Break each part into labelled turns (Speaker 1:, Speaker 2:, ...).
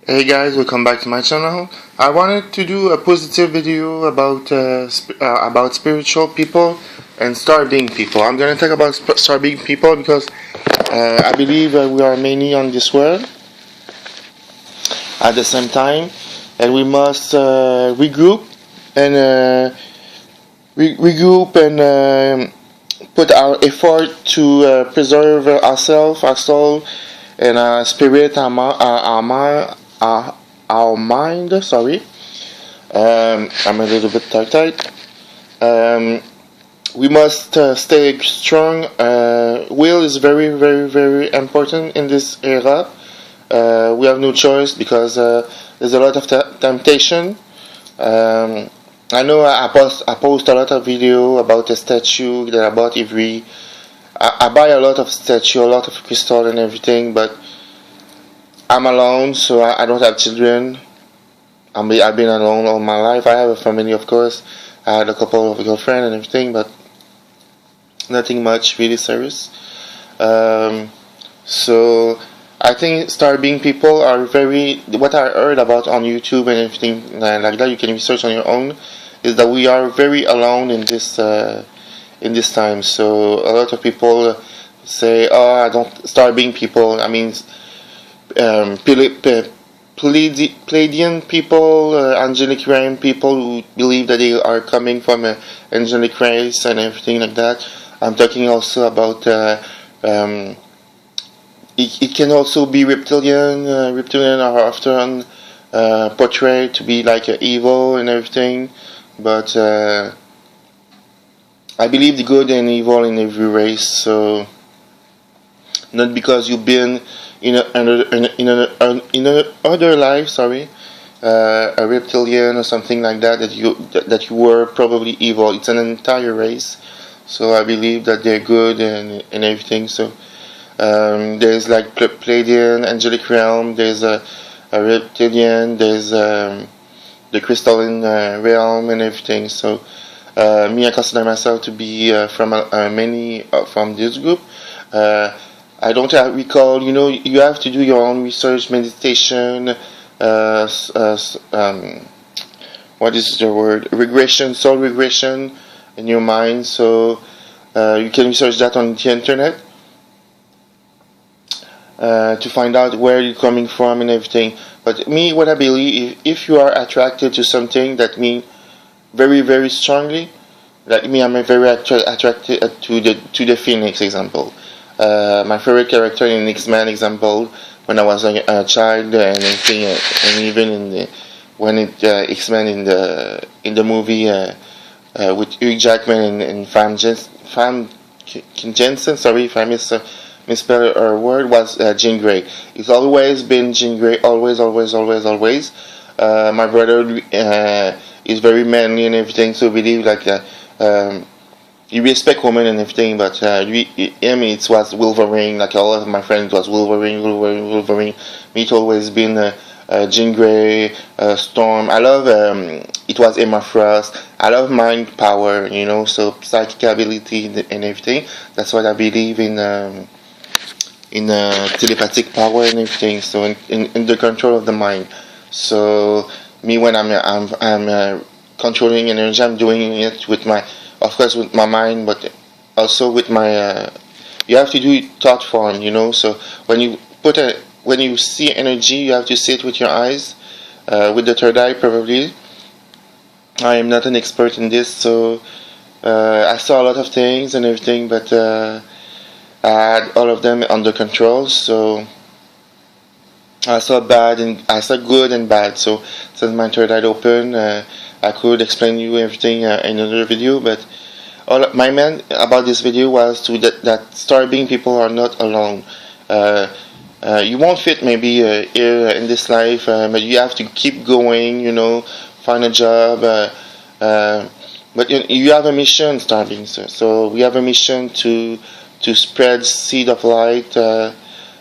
Speaker 1: Hey guys, welcome back to my channel. I wanted to do a positive video about spiritual people and star-being people. I'm gonna talk about star-being people because I believe we are many on this world at the same time, and we must regroup and put our effort to preserve ourselves, our soul, and our spirit, our mind. Sorry, I'm a little bit tight. We must stay strong. Will is very, very, very important in this era. We have no choice because there's a lot of temptation. I know I post a lot of video about a statue that I bought every. I buy a lot of statue, a lot of crystal and everything, but I'm alone, so I don't have children. I've been alone all my life. I have a family, of course. I had a couple of girlfriends and everything, but nothing much really serious. So I think star-being people are very. What I heard about on YouTube and everything like that, you can research on your own, is that we are very alone in this time. So a lot of people say, "Oh, I don't star-being people." I mean, Pleiadian people, angelic realm people who believe that they are coming from an angelic race and everything like that. I'm talking also about it can also be reptilian. Reptilian are often portrayed to be like evil and everything, but I believe the good and evil in every race. So not because you've been in another life, sorry, a reptilian or something like that, that you were probably evil. It's an entire race, so I believe that they're good and everything. So there's like Pleiadian, angelic realm. There's a reptilian. There's the crystalline realm and everything. So me, I consider myself to be from many from this group. I don't recall. You know, you have to do your own research, meditation. What is the word? Regression, soul regression in your mind. So you can research that on the internet to find out where you're coming from and everything. But me, what I believe, if you are attracted to something, that means very, very strongly. Like me, I'm very attracted to the Phoenix example. My favorite character in X-Men example when I was a child and everything, and even when X-Men in the movie with Hugh Jackman and Fam Jensen. Sorry if I misspelled her word. Was Jean Grey. It's always been Jean Grey. Always, always, always, always. My brother is very manly and everything, so believe like that. You respect women and everything, but him, it was Wolverine. Like all of my friends, it was Wolverine. Me, it always been Jean Grey, Storm. I love. It was Emma Frost. I love mind power, you know, so psychic ability and everything. That's what I believe in telepathic power and everything. So in the control of the mind. So me, when I'm controlling energy, I'm doing it with my. Of course, with my mind, but also with my. You have to do it thought form, you know. So when you see energy, you have to see it with your eyes, with the third eye, probably. I am not an expert in this, so I saw a lot of things and everything, but I had all of them under control. So I saw good and bad. So since my third eye open, I could explain you everything in another video, but my man about this video was that star-being people are not alone. You won't fit maybe here in this life, but you have to keep going. You know, find a job. But you have a mission, star-being. So we have a mission to spread seed of light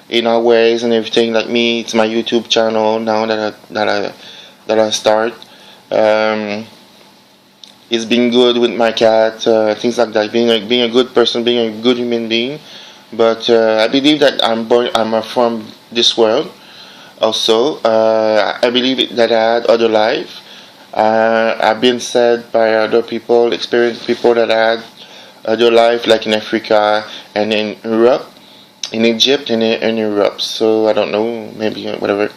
Speaker 1: in our ways and everything. Like me, it's my YouTube channel now that I start. It's being good with my cat, things like that. Being a good person, being a good human being. But I believe that I'm from this world. Also, I believe that I had other life. I've been said by other people, experienced people that I had other life, like in Africa and in Europe, in Egypt and in Europe. So I don't know, maybe whatever.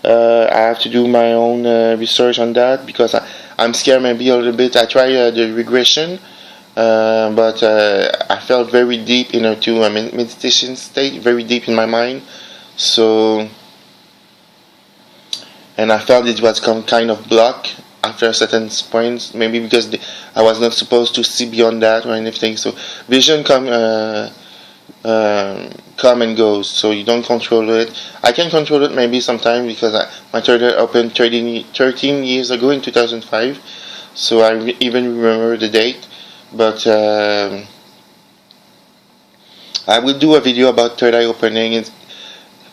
Speaker 1: I have to do my own research on that because I'm scared maybe a little bit. I try the regression, but I felt very deep into a meditation state, very deep in my mind. So, and I felt it was kind of block after a certain point, maybe because I was not supposed to see beyond that or anything. So, vision come and goes, so you don't control it. I can control it maybe sometime because my third eye opened 13 years ago in 2005, so I even remember the date. But I will do a video about third eye opening.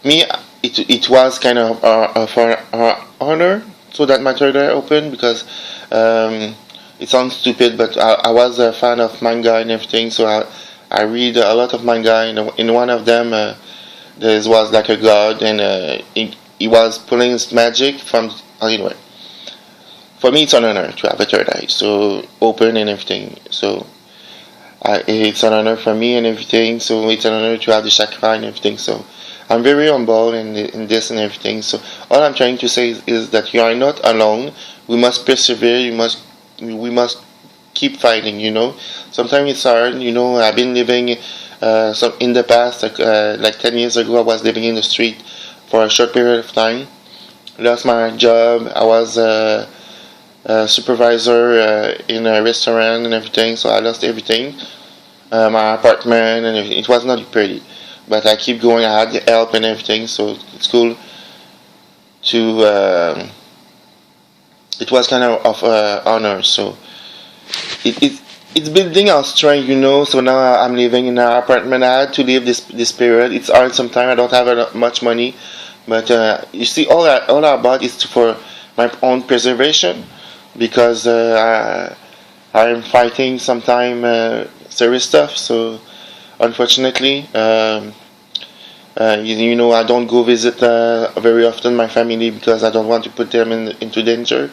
Speaker 1: It was kind of an honor so that my third eye opened because it sounds stupid, but I was a fan of manga and everything, so I read a lot of manga. In one of them, there was like a god, and he was pulling his magic from. Anyway, for me, it's an honor to have a third eye, so open and everything. So it's an honor for me and everything. So it's an honor to have the chakra and everything. So I'm very humble in this and everything. So all I'm trying to say is that you are not alone. We must persevere. We must keep fighting. Sometimes it's hard. I've been living in the past, like 10 years ago, I was living in the street for a short period of time. Lost my job. I was a supervisor in a restaurant and everything, so I lost everything. My apartment and everything. It was not pretty, but I keep going. I had the help and everything, so it's cool to. It was kind of honor, so. It's building our strength, So now I'm living in an apartment. I had to live this period. It's hard sometimes. I don't have much money, but you see, all I bought is for my own preservation because I'm fighting sometimes serious stuff. So unfortunately, I don't go visit very often my family because I don't want to put them into danger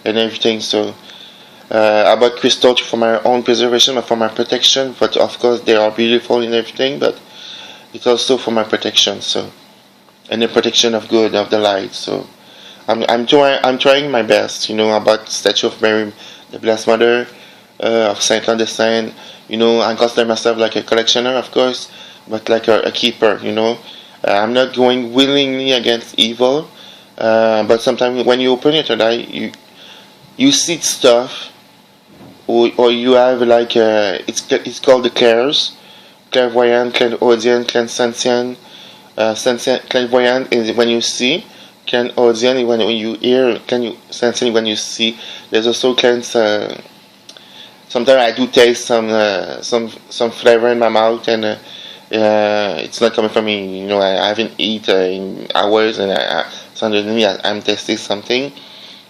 Speaker 1: and everything. So. I bought crystals for my own preservation, but for my protection. But of course, they are beautiful and everything. But it's also for my protection. So, and the protection of good, of the light. So, I'm trying my best. I bought statue of Mary, the Blessed Mother, of Saint Claude de Seine. I consider myself like a collectioner, of course, but like a keeper. I'm not going willingly against evil. But sometimes when you open your third eye, you see stuff. Or you have like it's called the clairs, clairvoyant, clairaudient, clairsentient. Clairvoyant is when you see, clairaudient when you hear, clairsentient when you see. There's also sometimes I do taste some flavor in my mouth and it's not coming from me. I haven't eaten in hours and suddenly I'm tasting something,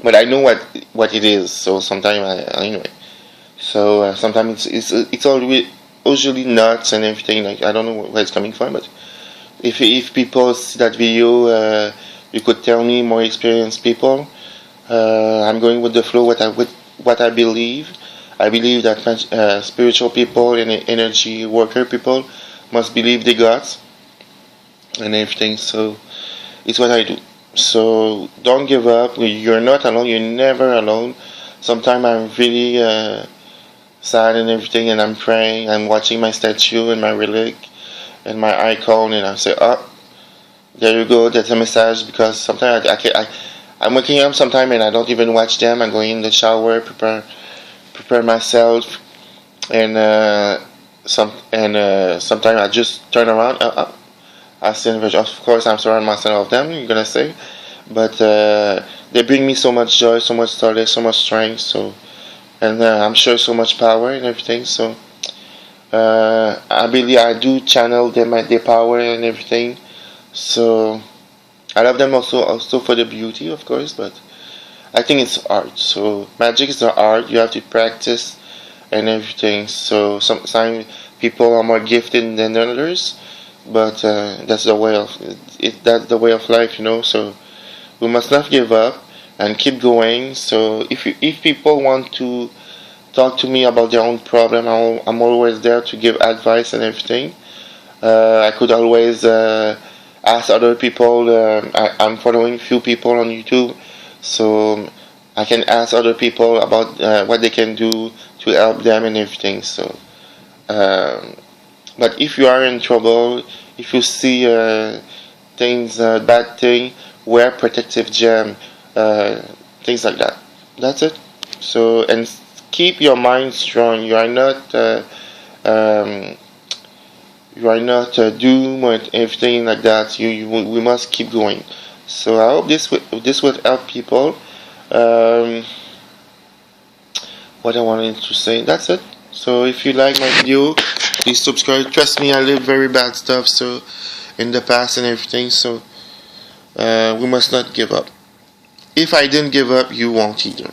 Speaker 1: but I know what it is. So sometimes anyway. So sometimes it's always usually nuts and everything. Like I don't know where it's coming from, but if people see that video, you could tell me, more experienced people. I'm going with the flow. What I believe. I believe that spiritual people and energy worker people must believe they got and everything. So it's what I do. So don't give up. You're not alone. You're never alone. Sometimes I'm really. Sad and everything, and I'm praying. I'm watching my statue and my relic and my icon, and I say, "Oh, there you go. That's a message." Because sometimes I'm waking up sometime and I don't even watch them. I'm going in the shower, prepare myself, and sometimes I just turn around. I see, of course, I'm surrounding myself of them. You're gonna say, but they bring me so much joy, so much solace, so much strength. So. And I'm sure so much power and everything. So I believe I do channel their power and everything. So I love them also for the beauty, of course. But I think it's art. So magic is the art. You have to practice and everything. So sometimes people are more gifted than others. but that's the way of that's the way of life, so we must not give up and keep going. So if people want to talk to me about their own problem, I'm always there to give advice and everything. I could always ask other people. I'm following few people on YouTube, so I can ask other people about what they can do to help them and everything. So, but if you are in trouble, if you see things, bad thing, wear protective gem, things like that. That's it. So, and keep your mind strong. Um, you are not doomed or everything like that. We must keep going. So I hope this will help people. Um, what I wanted to say. That's it. So if you like my video, please subscribe. Trust me, I live very bad stuff. So in the past and everything. So we must not give up. If I didn't give up, you won't either.